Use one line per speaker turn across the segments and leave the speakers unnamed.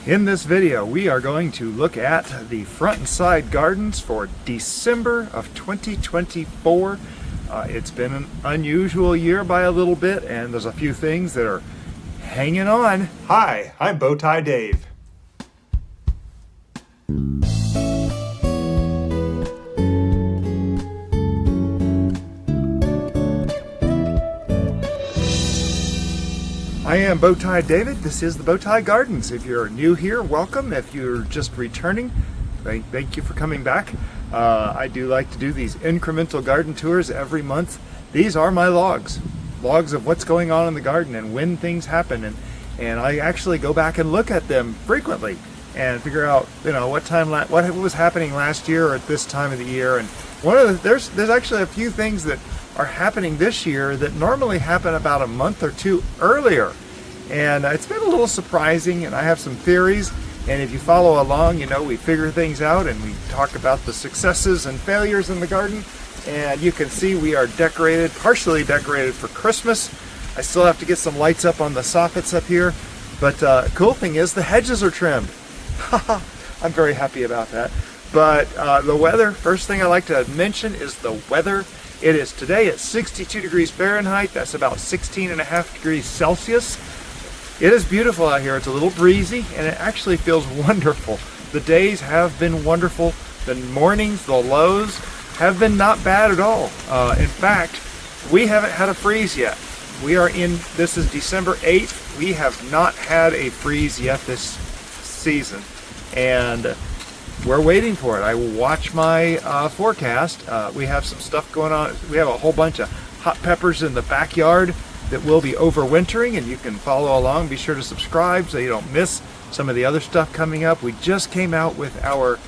In this video, we are going to look at the front and side gardens for December of 2024. It's been an unusual year by a little bit, and there's a few things that are hanging on. Hi, I'm Bowtie Dave. I am Bowtie David. This is the Bowtie Gardens. If you're new here, welcome. If you're just returning, thank you for coming back. I do like to do these incremental garden tours every month. These are my logs of what's going on in the garden and when things happen, and I actually go back and look at them frequently and figure out, what was happening last year or at this time of the year. And there's actually a few things that are happening this year that normally happen about a month or two earlier. And it's been a little surprising, and I have some theories. And if you follow along, we figure things out and we talk about the successes and failures in the garden. And you can see we are partially decorated for Christmas. I still have to get some lights up on the soffits up here. But cool thing is the hedges are trimmed. I'm very happy about that. But the weather, first thing I like to mention is the weather. It is today at 62 degrees Fahrenheit. That's about 16.5 degrees Celsius. It is beautiful out here. It's a little breezy, and it actually feels wonderful. The days have been wonderful. The mornings, the lows have been not bad at all. In fact, we haven't had a freeze yet. This is December 8th. We have not had a freeze yet this season. And we're waiting for it. I watch my forecast. We have some stuff going on. We have a whole bunch of hot peppers in the backyard that will be overwintering, and you can follow along. Be sure to subscribe so you don't miss some of the other stuff coming up. We just came out with our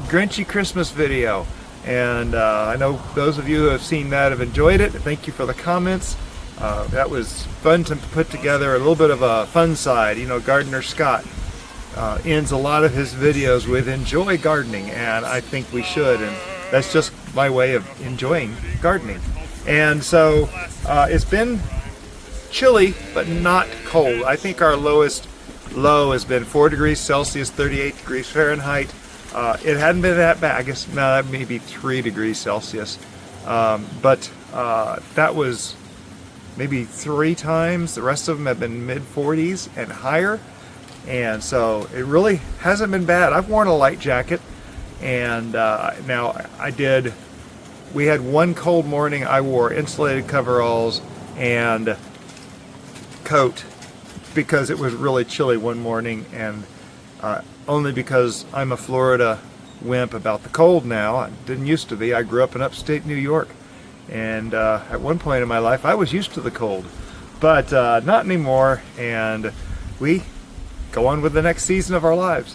Grinchy Christmas video, and I know those of you who have seen that have enjoyed it. Thank you for the comments. That was fun to put together, a little bit of a fun side. Gardener Scott ends a lot of his videos with "enjoy gardening," and I think we should, and that's just my way of enjoying gardening. And so it's been chilly but not cold. I think our lowest low has been 4 degrees Celsius, 38 degrees Fahrenheit. It hadn't been that bad. I guess that may be 3 degrees Celsius, but that was maybe 3 times. The rest of them have been mid 40s and higher. And so it really hasn't been bad. I've worn a light jacket, and we had one cold morning. I wore insulated coveralls and coat because it was really chilly one morning, and only because I'm a Florida wimp about the cold now. I didn't used to be. I grew up in upstate New York, and at one point in my life I was used to the cold, but not anymore, and we go on with the next season of our lives.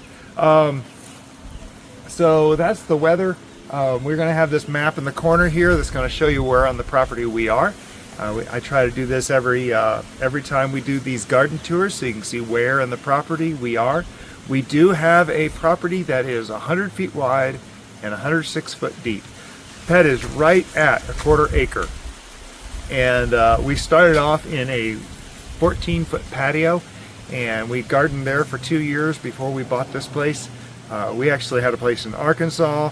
So that's the weather. We're going to have this map in the corner here that's going to show you where on the property we are. I try to do this every time we do these garden tours, so you can see where in the property we are. We do have a property that is 100 feet wide and 106 foot deep. That is right at a 1/4 acre. And we started off in a 14-foot patio, and we gardened there for 2 years before we bought this place. We actually had a place in Arkansas,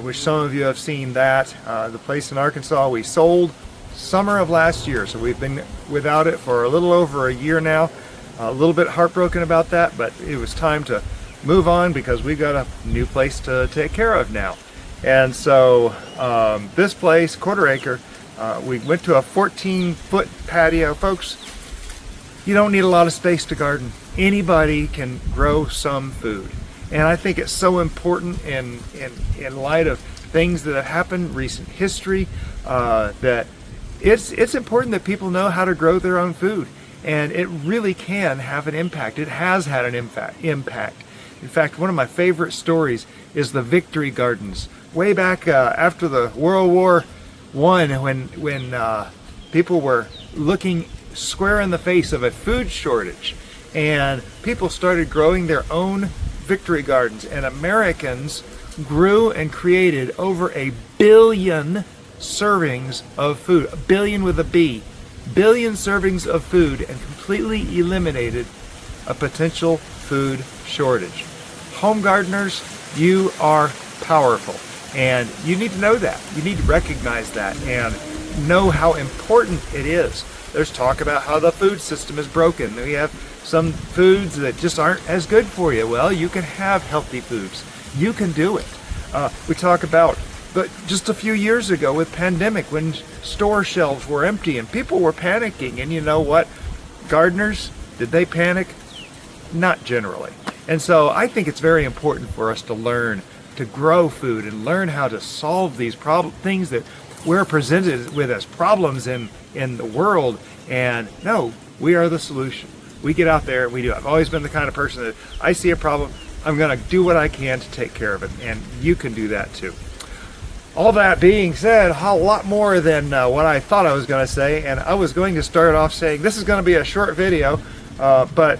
which some of you have seen that. The place in Arkansas we sold summer of last year, so we've been without it for a little over a year now. A little bit heartbroken about that, but it was time to move on because we've got a new place to take care of now. And so this place, 1/4 acre, we went to a 14-foot patio. Folks, you don't need a lot of space to garden. Anybody can grow some food. And I think it's so important in light of things that have happened, recent history, that it's important that people know how to grow their own food. And it really can have an impact. It has had an impact. In fact, one of my favorite stories is the victory gardens. Way back after the World War I, when people were looking square in the face of a food shortage, and people started growing their own victory gardens, and Americans grew and created over 1 billion servings of food. 1 billion with a B. Billion servings of food, and completely eliminated a potential food shortage. Home gardeners, you are powerful, and you need to know that. You need to recognize that and know how important it is. There's talk about how the food system is broken. We have some foods that just aren't as good for you. Well, you can have healthy foods. You can do it. We talk about, but just a few years ago with pandemic, when store shelves were empty and people were panicking, and you know what? Gardeners, did they panic? Not generally. And so I think it's very important for us to learn to grow food and learn how to solve these things that we're presented with as problems in the world. And no, we are the solution. We get out there and we do. I've always been the kind of person that I see a problem, I'm going to do what I can to take care of it. And you can do that too. All that being said, a lot more than what I thought I was going to say. And I was going to start off saying this is going to be a short video, but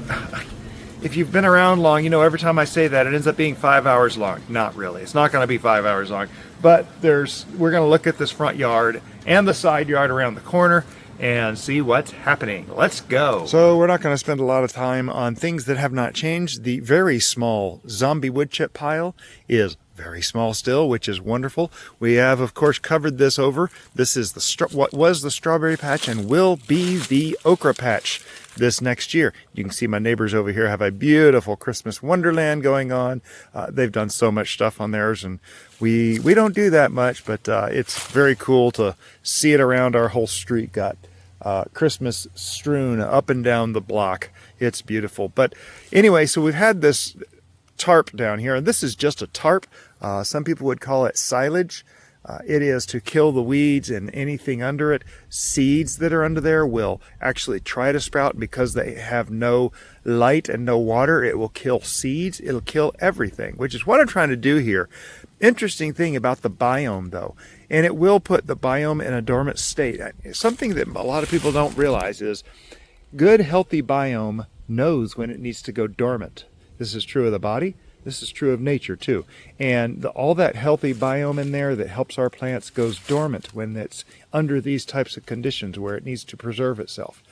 if you've been around long, you know every time I say that, it ends up being 5 hours long. Not really. It's not going to be 5 hours long. But we're going to look at this front yard and the side yard around the corner and see what's happening. Let's go. So we're not going to spend a lot of time on things that have not changed. The very small zombie wood chip pile is very small still, which is wonderful. We have, of course, covered this over. This is what was the strawberry patch and will be the okra patch this next year. You can see my neighbors over here have a beautiful Christmas wonderland going on. They've done so much stuff on theirs, and we don't do that much, but it's very cool to see it around our whole street. Got Christmas strewn up and down the block. It's beautiful. But anyway, so we've had this tarp down here, and this is just a tarp. Some people would call it silage. It is to kill the weeds and anything under it. Seeds that are under there will actually try to sprout because they have no light and no water. It will kill seeds. It'll kill everything, which is what I'm trying to do here. Interesting thing about the biome, though, and it will put the biome in a dormant state. Something that a lot of people don't realize is good, healthy biome knows when it needs to go dormant. This is true of the body. This is true of nature too. And all that healthy biome in there that helps our plants goes dormant when it's under these types of conditions where it needs to preserve itself.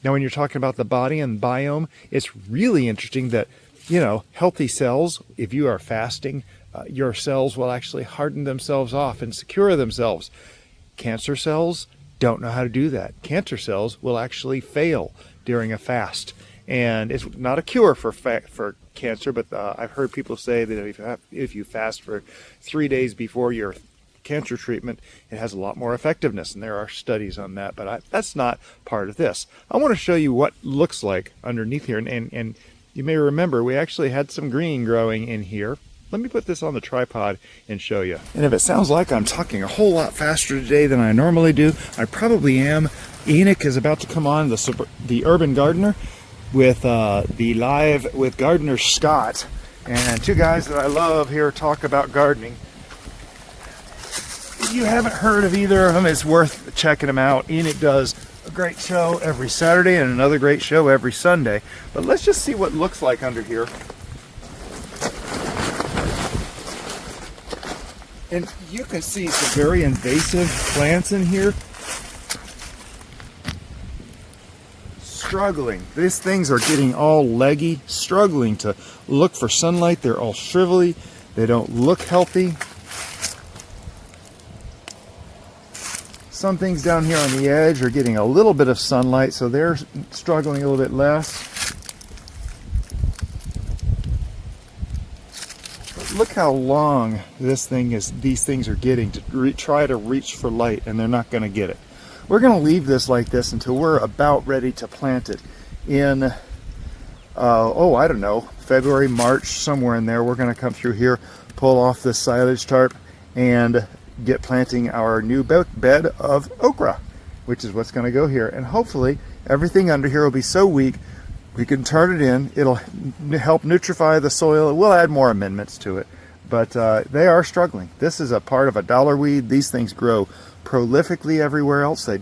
Now, when you're talking about the body and biome, it's really interesting that, you know, healthy cells, if you are fasting, your cells will actually harden themselves off and secure themselves. Cancer cells don't know how to do that. Cancer cells will actually fail during a fast. And it's not a cure for cancer, but I've heard people say that if you fast for 3 days before your cancer treatment, it has a lot more effectiveness, and there are studies on that, but that's not part of this. I want to show you what looks like underneath here, and you may remember we actually had some green growing in here. Let me put this on the tripod and show you. And if it sounds like I'm talking a whole lot faster today than I normally do, I probably am. Enoch is about to come on, the urban gardener, with the live with gardener Scott, and two guys that I love here talk about gardening. If you haven't heard of either of them, it's worth checking them out. Enoch does a great show every Saturday and another great show every Sunday. But let's just see what it looks like under here. And you can see some very invasive plants in here. Struggling. These things are getting all leggy, struggling to look for sunlight. They're all shrivelly. They don't look healthy. Some things down here on the edge are getting a little bit of sunlight, so they're struggling a little bit less. But look how long these things are getting to try to reach for light, and they're not going to get it. We're going to leave this like this until we're about ready to plant it in, I don't know, February, March, somewhere in there. We're going to come through here, pull off this silage tarp, and get planting our new bed of okra, which is what's going to go here. And hopefully everything under here will be so weak we can turn it in. It'll help nutrify the soil. We'll add more amendments to it, but they are struggling. This is a part of a dollar weed. These things grow prolifically everywhere else. I've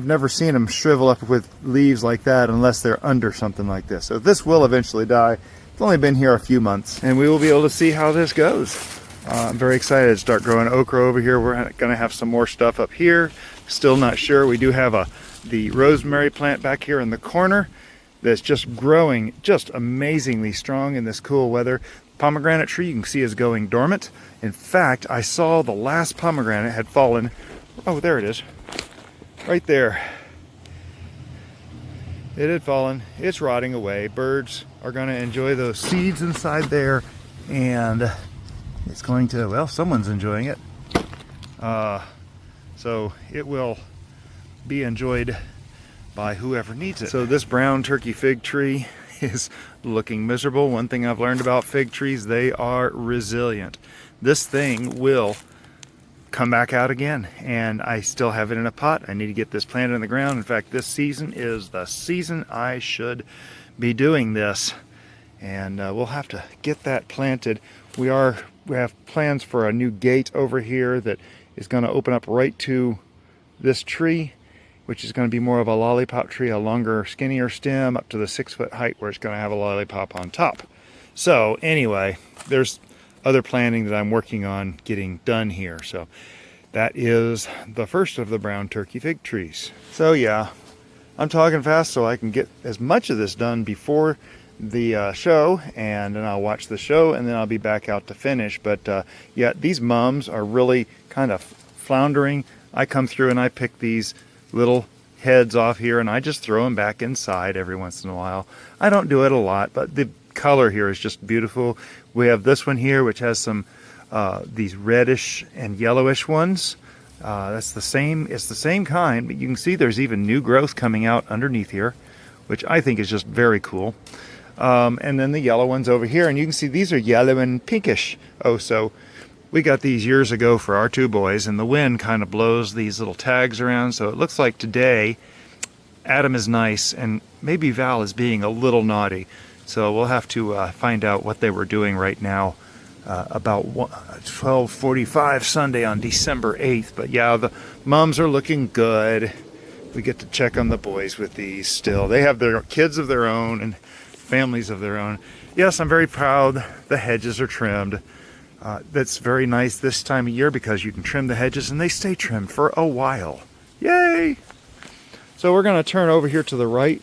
never seen them shrivel up with leaves like that unless they're under something like this. So this will eventually die. It's only been here a few months, and we will be able to see how this goes. I'm very excited to start growing okra over here. We're going to have some more stuff up here. Still not sure. We do have the rosemary plant back here in the corner that's just growing just amazingly strong in this cool weather. Pomegranate tree you can see is going dormant. In fact, I saw the last pomegranate had fallen. Oh, there it is. Right there. It had fallen. It's rotting away. Birds are going to enjoy those seeds inside there, and it's going to, well, someone's enjoying it. So it will be enjoyed by whoever needs it. So this brown turkey fig tree is looking miserable. One thing I've learned about fig trees, they are resilient. This thing will come back out again, and I still have it in a pot. I need to get this planted in the ground. In fact, this season is the season I should be doing this, and we'll have to get that planted. We have plans for a new gate over here that is going to open up right to this tree, which is going to be more of a lollipop tree, a longer, skinnier stem up to the 6-foot height where it's going to have a lollipop on top. So anyway, there's other planning that I'm working on getting done here. So that is the first of the brown turkey fig trees. So yeah, I'm talking fast so I can get as much of this done before the show, and then I'll watch the show, and then I'll be back out to finish. But yeah, these mums are really kind of floundering. I come through and I pick these little heads off here, and I just throw them back inside every once in a while. I don't do it a lot, but the color here is just beautiful. We have this one here which has some these reddish and yellowish ones. That's the same, it's the same kind, but you can see there's even new growth coming out underneath here, which I think is just very cool. And then the yellow ones over here, and you can see these are yellow and pinkish. Oh, so we got these years ago for our two boys, and the wind kind of blows these little tags around, so it looks like today Adam is nice and maybe Val is being a little naughty. So we'll have to find out what they were doing right now about 12:45 Sunday on December 8th. But yeah, the mums are looking good. We get to check on the boys with these still. They have their kids of their own and families of their own. Yes, I'm very proud the hedges are trimmed. That's very nice this time of year because you can trim the hedges and they stay trimmed for a while. Yay! So we're going to turn over here to the right.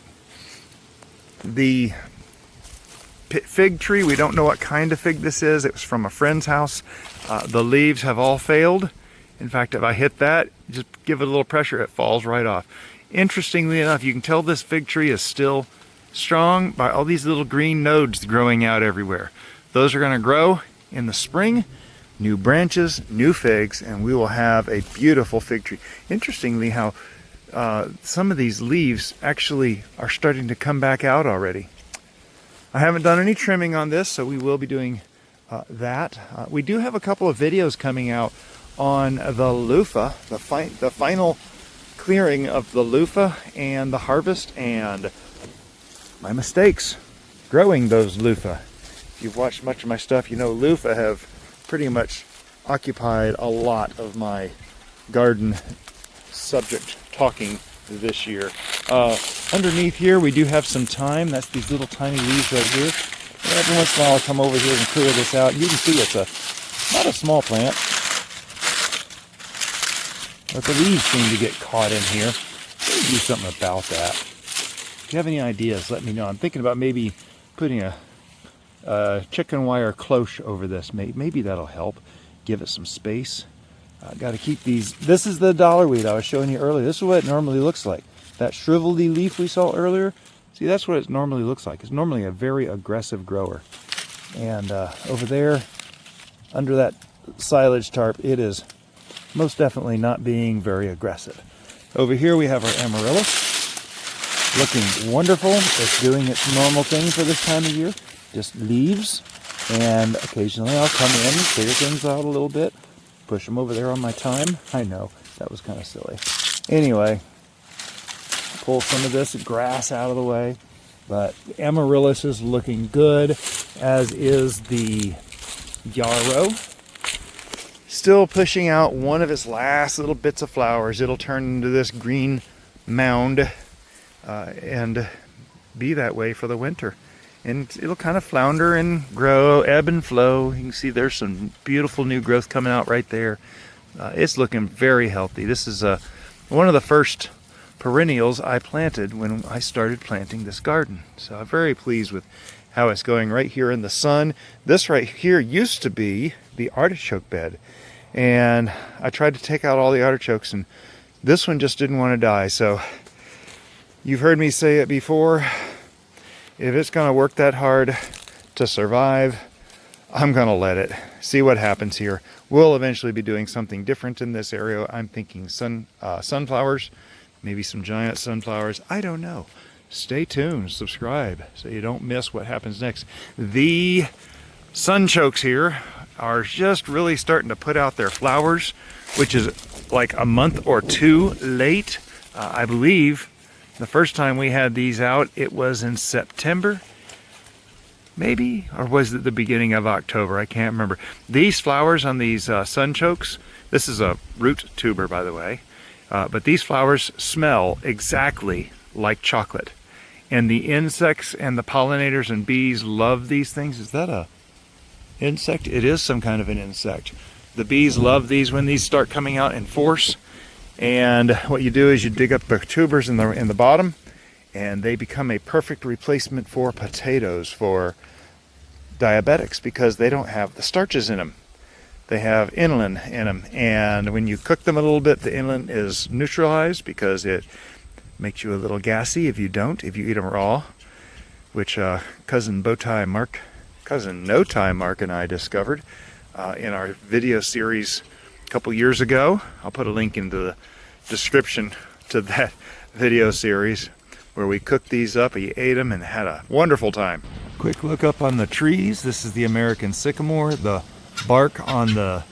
The fig tree, we don't know what kind of fig this is. It was from a friend's house. The leaves have all failed. In fact, if I hit that, just give it a little pressure, it falls right off. Interestingly enough, you can tell this fig tree is still strong by all these little green nodes growing out everywhere. Those are going to grow in the spring, new branches, new figs, and we will have a beautiful fig tree. Interestingly how some of these leaves actually are starting to come back out already. I haven't done any trimming on this, so we will be doing that. We do have a couple of videos coming out on the loofah, the final clearing of the loofah and the harvest and my mistakes growing those loofah. If you've watched much of my stuff, you know loofah have pretty much occupied a lot of my garden subject talking this year. Underneath here we do have some thyme. That's these little tiny leaves right here. And every once in a while I'll come over here and clear this out. You can see it's not a small plant, but the leaves seem to get caught in here. Maybe do something about that. If you have any ideas, let me know. I'm thinking about maybe putting a chicken wire cloche over this. Maybe that'll help give it some space. Got to keep these. This is the dollar weed I was showing you earlier. This is what it normally looks like. That shriveledy leaf we saw earlier, see, that's what it normally looks like. It's normally a very aggressive grower. And over there, under that silage tarp, it is most definitely not being very aggressive. Over here we have our Amaryllis, looking wonderful. It's doing its normal thing for this time of year. Just leaves, and occasionally I'll come in, clear things out a little bit, push them over there on my thyme. I know, that was kind of silly. Anyway, pull some of this grass out of the way. But Amaryllis is looking good, as is the yarrow. Still pushing out one of its last little bits of flowers. It'll turn into this green mound and be that way for the winter. and it'll kind of flounder and grow, ebb and flow. You can see there's some beautiful new growth coming out right there. It's looking very healthy. This is one of the first perennials I planted when I started planting this garden. So I'm very pleased with how it's going right here in the sun. This right here used to be the artichoke bed, and I tried to take out all the artichokes, and this one just didn't want to die. So you've heard me say it before, if it's going to work that hard to survive, I'm going to let it. See what happens here. We'll eventually be doing something different in this area. I'm thinking sunflowers, maybe some giant sunflowers. I don't know. Stay tuned, subscribe, so you don't miss what happens next. The Sunchokes here are just really starting to put out their flowers, which is like a month or two late. I believe the first time we had these out, it was in September, maybe, or was it the beginning of October? I can't remember. These flowers on these Sunchokes, this is a root tuber, by the way, but these flowers smell exactly like chocolate. And the insects and the pollinators and bees love these things. Is that a insect? It is some kind of an insect. The bees love these when these start coming out in force. And what you do is you dig up the tubers in the bottom, and they become a perfect replacement for potatoes for diabetics, because they don't have the starches in them. They have inulin in them, and when you cook them a little bit, the inulin is neutralized because it makes you a little gassy if you eat them raw, which cousin No Tie Mark and I discovered in our video series a couple years ago. I'll put a link in the description to that video series where we cooked these up. He ate them and had a wonderful time. Quick look up on the trees. This is the American sycamore. The bark on the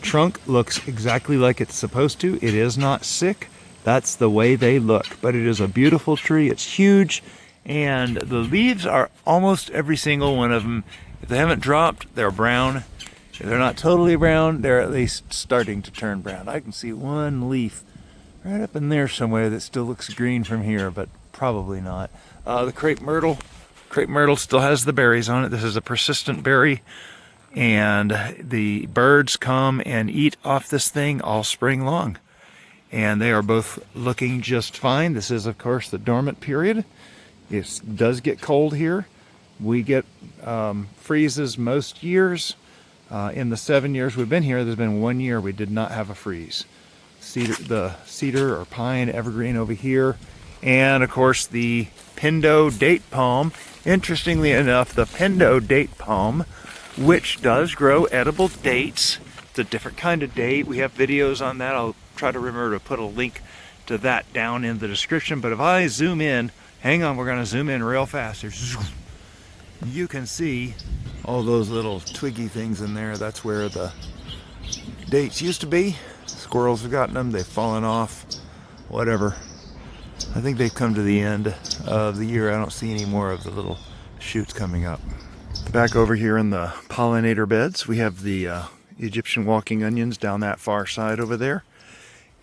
trunk looks exactly like it's supposed to. It is not sick. That's the way they look, but it is a beautiful tree. It's huge, and the leaves are almost every single one of them. If they haven't dropped, they're brown. If they're not totally brown, they're at least starting to turn brown. I can see one leaf right up in there somewhere that still looks green from here, but probably not. The crepe myrtle still has the berries on it. This is a persistent berry, and the birds come and eat off this thing all spring long. And they are both looking just fine. This is, of course, the dormant period. It does get cold here. We get freezes most years. In the 7 years we've been here, there's been 1 year we did not have a freeze. The cedar or pine evergreen over here. And, of course, the pindo date palm. Interestingly enough, the pindo date palm, which does grow edible dates. It's a different kind of date. We have videos on that. I'll try to remember to put a link to that down in the description. But if I zoom in, hang on, we're going to zoom in real fast. You can see all those little twiggy things in there. That's where the dates used to be. Squirrels have gotten them. They've fallen off. Whatever. I think they've come to the end of the year. I don't see any more of the little shoots coming up. Back over here in the pollinator beds, we have the Egyptian walking onions down that far side over there.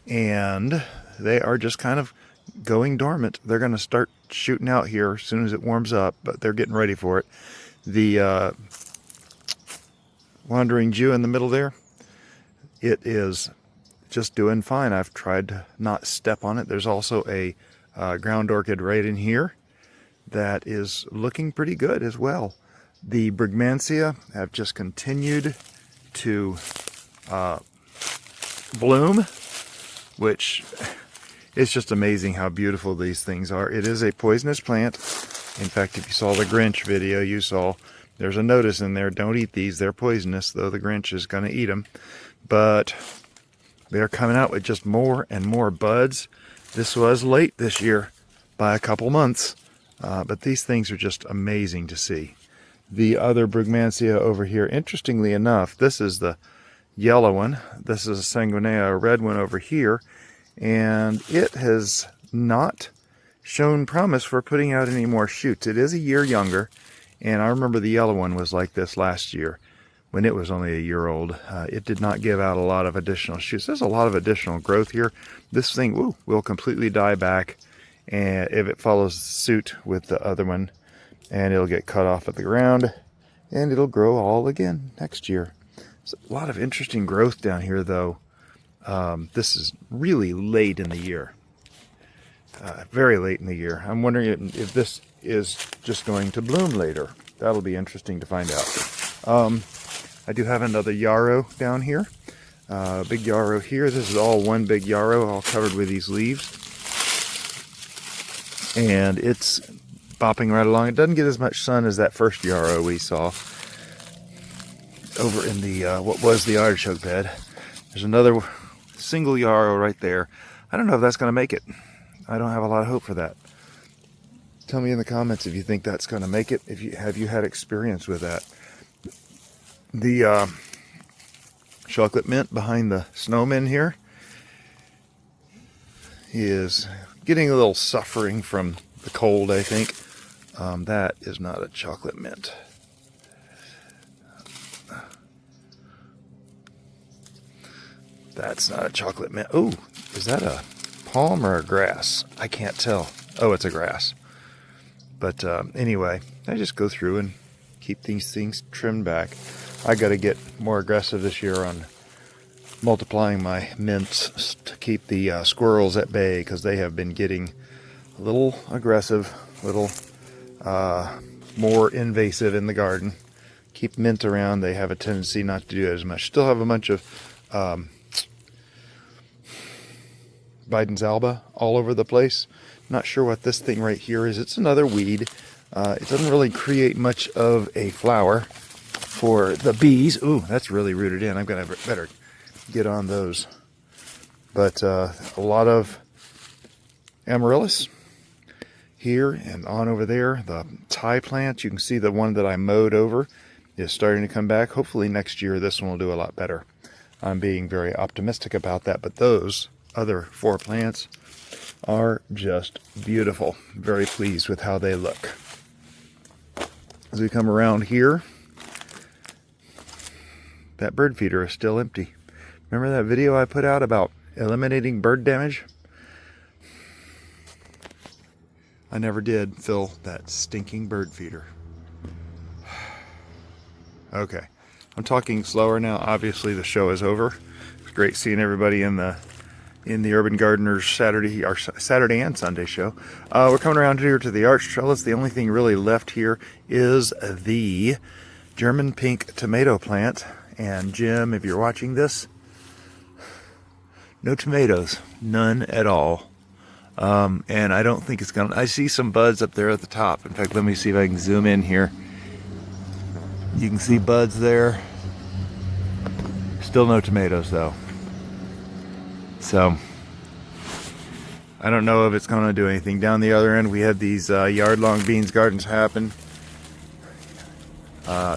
And they are just kind of going dormant. They're going to start shooting out here as soon as it warms up, but they're getting ready for it. The wandering Jew in the middle there, it is just doing fine. I've tried to not step on it. There's also a ground orchid right in here that is looking pretty good as well. The Brugmansia have just continued to bloom, which is just amazing how beautiful these things are. It is a poisonous plant. In fact, if you saw the Grinch video, you saw there's a notice in there, don't eat these, they're poisonous, though the Grinch is going to eat them. But they're coming out with just more and more buds. This was late this year by a couple months, but these things are just amazing to see. The other Brugmansia over here, interestingly enough, this is the yellow one. This is a sanguinea, a red one over here, and it has not shown promise for putting out any more shoots. It is a year younger, and I remember the yellow one was like this last year when it was only a year old. It did not give out a lot of additional shoots. There's a lot of additional growth here. This thing will completely die back, and if it follows suit with the other one. and it'll get cut off at the ground, and it'll grow all again next year. There's a lot of interesting growth down here, though. This is really late in the year. Very late in the year. I'm wondering if this is just going to bloom later. That'll be interesting to find out. I do have another yarrow down here. Big yarrow here. This is all one big yarrow, all covered with these leaves. And it's bopping right along. It doesn't get as much sun as that first yarrow we saw over in the what was the artichoke bed. There's another single yarrow right there. I don't know if that's going to make it. I don't have a lot of hope for that. Tell me in the comments if you think that's going to make it. Have you had experience with that? The chocolate mint behind the snowman here is getting a little suffering from the cold, I think. That is not a chocolate mint. That's not a chocolate mint. Oh, is that a palm or a grass? I can't tell. Oh, it's a grass. But anyway, I just go through and keep these things trimmed back. I got to get more aggressive this year on multiplying my mints to keep the squirrels at bay, because they have been getting a little aggressive, a little more invasive in the garden. Keep mint around. They have a tendency not to do it as much. Still have a bunch of Biden's alba all over the place. Not sure what this thing right here is. It's another weed. It doesn't really create much of a flower for the bees. Ooh, that's really rooted in. I'm gonna better get on those. But a lot of Amaryllis here and on over there. The Thai plant, you can see the one that I mowed over is starting to come back. Hopefully next year this one will do a lot better. I'm being very optimistic about that, but those other 4 plants are just beautiful. Very pleased with how they look. As we come around here, that bird feeder is still empty. Remember that video I put out about eliminating bird damage? I never did fill that stinking bird feeder. Okay, I'm talking slower now. Obviously the show is over. It's great seeing everybody in the Urban Gardeners Saturday and Sunday show. We're coming around here to the arch trellis. The only thing really left here is the German pink tomato plant. And Jim, if you're watching this, no tomatoes, none at all. And I don't think it's gonna, I see some buds up there at the top. In fact, let me see if I can zoom in here. You can see buds there. Still no tomatoes though. So, I don't know if it's going to do anything. Down the other end, we had these yard-long beans gardens happen.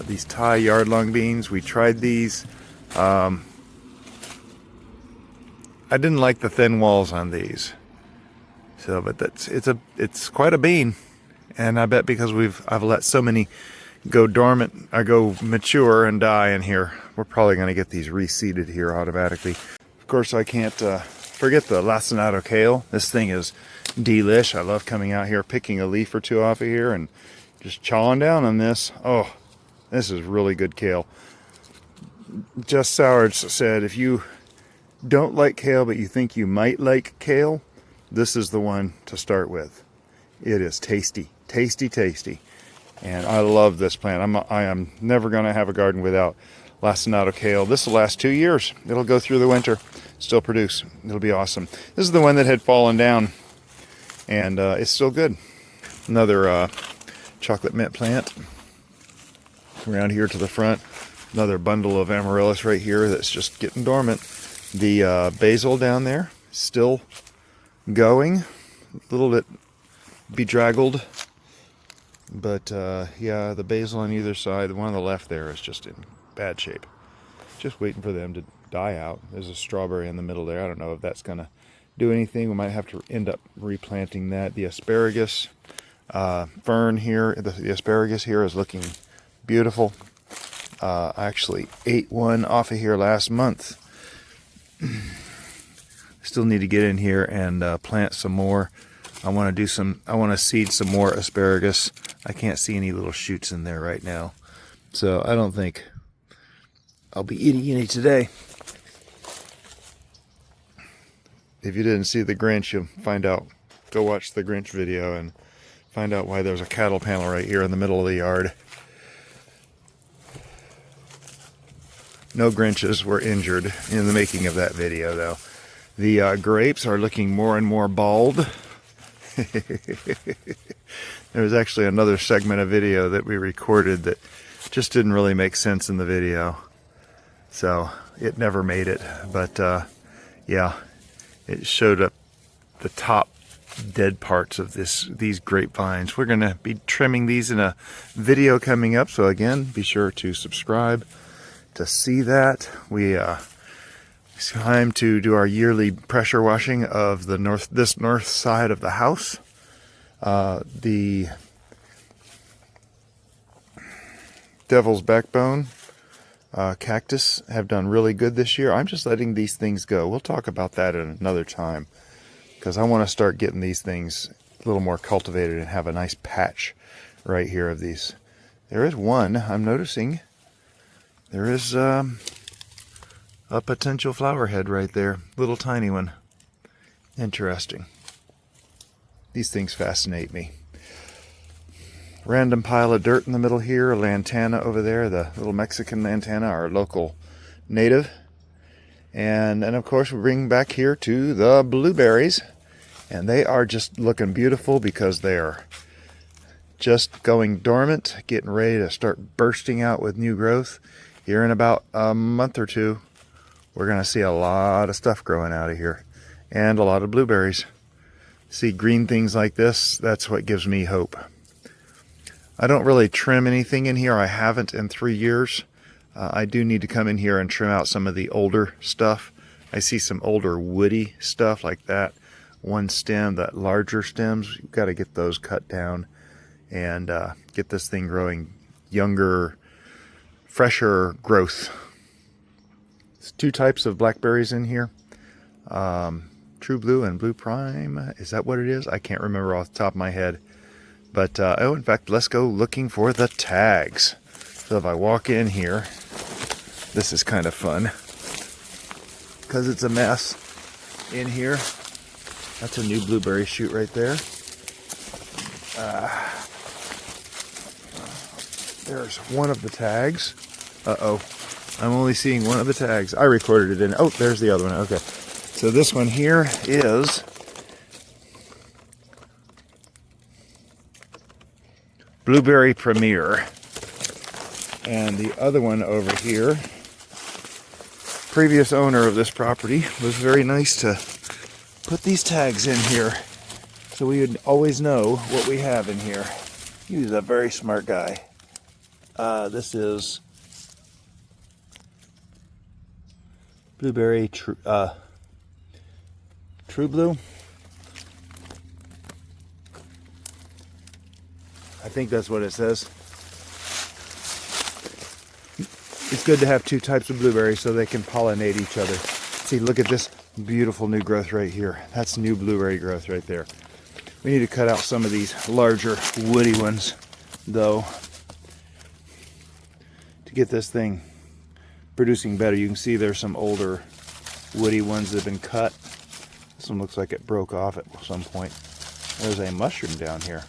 These Thai yard-long beans, we tried these. I didn't like the thin walls on these. So, but it's quite a bean, and I bet because I've let so many go dormant, go mature and die in here, we're probably going to get these reseeded here automatically. Of course, I can't forget the lacinato kale. This thing is delish. I love coming out here, picking a leaf or two off of here, and just chawing down on this. Oh, this is really good kale. Just Sowards said, if you don't like kale, but you think you might like kale, this is the one to start with. It is tasty, tasty, tasty. And I love this plant. I am never going to have a garden without lacinato kale. This will last 2 years. It'll go through the winter, still produce. It'll be awesome. This is the one that had fallen down, and it's still good. Another chocolate mint plant. Around here to the front, another bundle of Amaryllis right here that's just getting dormant. The basil down there, still going. A little bit bedraggled. But yeah, the basil on either side, the one on the left there is just in bad shape. Just waiting for them to die out. There's a strawberry in the middle there. I don't know if that's going to do anything. We might have to end up replanting that. The asparagus fern here, the asparagus here is looking beautiful. I actually ate one off of here last month. Still need to get in here and plant some more. I want to seed some more asparagus. I can't see any little shoots in there right now. So I don't think I'll be eating any today. If you didn't see the Grinch, you'll find out. Go watch the Grinch video and find out why there's a cattle panel right here in the middle of the yard. No Grinches were injured in the making of that video, though. The grapes are looking more and more bald. There was actually another segment of video that we recorded that just didn't really make sense in the video. So it never made it. But yeah, it showed up the top dead parts of these grapevines. We're going to be trimming these in a video coming up. So again, be sure to subscribe to see that. It's time to do our yearly pressure washing of this north side of the house. The Devil's Backbone cactus have done really good this year. I'm just letting these things go. We'll talk about that at another time, because I want to start getting these things a little more cultivated and have a nice patch right here of these. There is one I'm noticing. There is a potential flower head right there. Little tiny one. Interesting. These things fascinate me. Random pile of dirt in the middle here. A lantana over there. The little Mexican lantana, our local native. And of course we bring back here to the blueberries. And they are just looking beautiful because they are just going dormant, getting ready to start bursting out with new growth. Here in about a month or two, we're going to see a lot of stuff growing out of here. And a lot of blueberries. See green things like this, that's what gives me hope. I don't really trim anything in here. I haven't in 3 years. I do need to come in here and trim out some of the older stuff. I see some older woody stuff like that. One stem, that larger stems, you've got to get those cut down and get this thing growing younger, fresher growth. There's 2 types of blackberries in here. True Blue and Blue Prime. Is that what it is? I can't remember off the top of my head. But, oh, in fact, let's go looking for the tags. So if I walk in here, this is kind of fun, because it's a mess in here. That's a new blueberry shoot right there. There's one of the tags. Uh-oh. I'm only seeing one of the tags. I recorded it in. Oh, there's the other one. Okay. So this one here is Blueberry Premier. And the other one over here, previous owner of this property was very nice to put these tags in here so we would always know what we have in here. He was a very smart guy. This is Blueberry True Blue. I think that's what it says. It's good to have 2 types of blueberries so they can pollinate each other. See, look at this beautiful new growth right here. That's new blueberry growth right there. We need to cut out some of these larger woody ones, though, to get this thing producing better. You can see there's some older woody ones that have been cut. This one looks like it broke off at some point. There's a mushroom down here.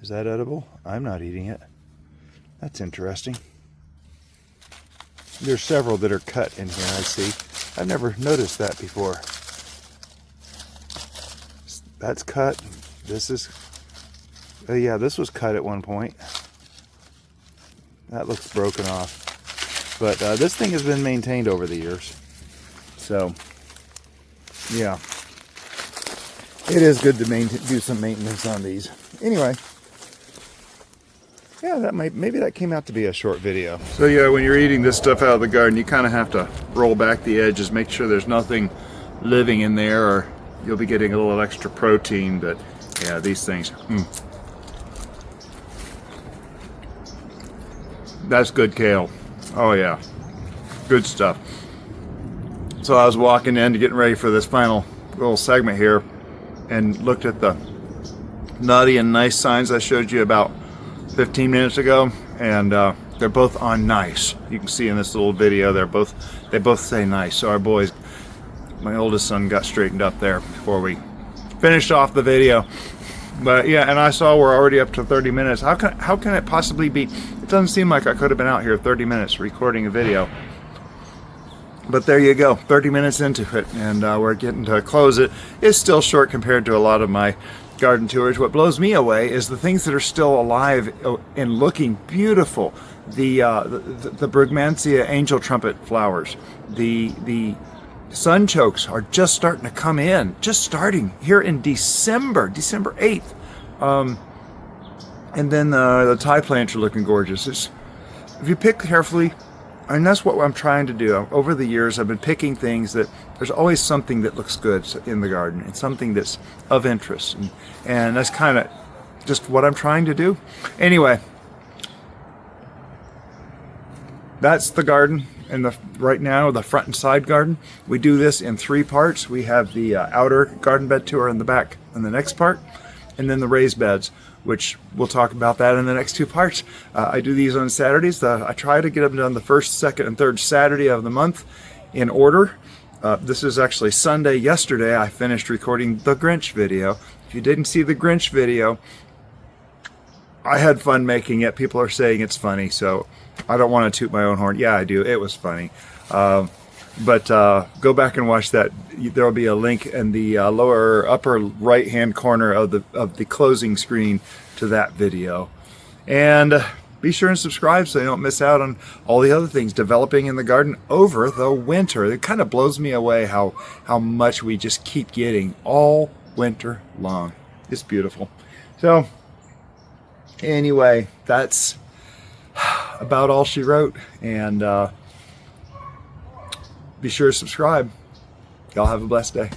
Is that edible? I'm not eating it. That's interesting. There's several that are cut in here, I see. I've never noticed that before. That's cut. This is... yeah, this was cut at one point. That looks broken off. But this thing has been maintained over the years. So, yeah. It is good to do some maintenance on these. Anyway. Yeah, maybe that came out to be a short video. So yeah, when you're eating this stuff out of the garden, you kind of have to roll back the edges, make sure there's nothing living in there, or you'll be getting a little extra protein. But yeah, these things. That's good kale. Oh yeah, good stuff. So I was walking in to getting ready for this final little segment here, and looked at the nutty and nice signs I showed you about 15 minutes ago, and they're both on nice. You can see in this little video they both say nice. So our boys, my oldest son got straightened up there before we finished off the video. But yeah, and I saw we're already up to 30 minutes. How can it possibly be? It doesn't seem like I could have been out here 30 minutes recording a video. But there you go, 30 minutes into it, and we're getting to close it. It's still short compared to a lot of my garden tours. What blows me away is the things that are still alive and looking beautiful. The Brugmansia angel trumpet flowers. The Sunchokes are just starting to come in, just starting here in December 8th. And then the Thai plants are looking gorgeous. If you pick carefully, and that's what I'm trying to do. Over the years, I've been picking things that there's always something that looks good in the garden and something that's of interest. And that's kind of just what I'm trying to do. Anyway, that's the garden. And right now, the front and side garden. We do this in 3 parts. We have the outer garden bed tour in the back in the next part, and then the raised beds, which we'll talk about that in the next 2 parts. I do these on Saturdays. I try to get them done the first, second, and third Saturday of the month in order. This is actually Sunday. Yesterday, I finished recording the Grinch video. If you didn't see the Grinch video, I had fun making it. People are saying it's funny, so I don't want to toot my own horn. Yeah, I do. It was funny. But go back and watch that. There will be a link in the upper right hand corner of the closing screen to that video. And be sure and subscribe so you don't miss out on all the other things developing in the garden over the winter. It kind of blows me away how much we just keep getting all winter long. It's beautiful. So anyway, that's about all she wrote. And be sure to subscribe. Y'all have a blessed day.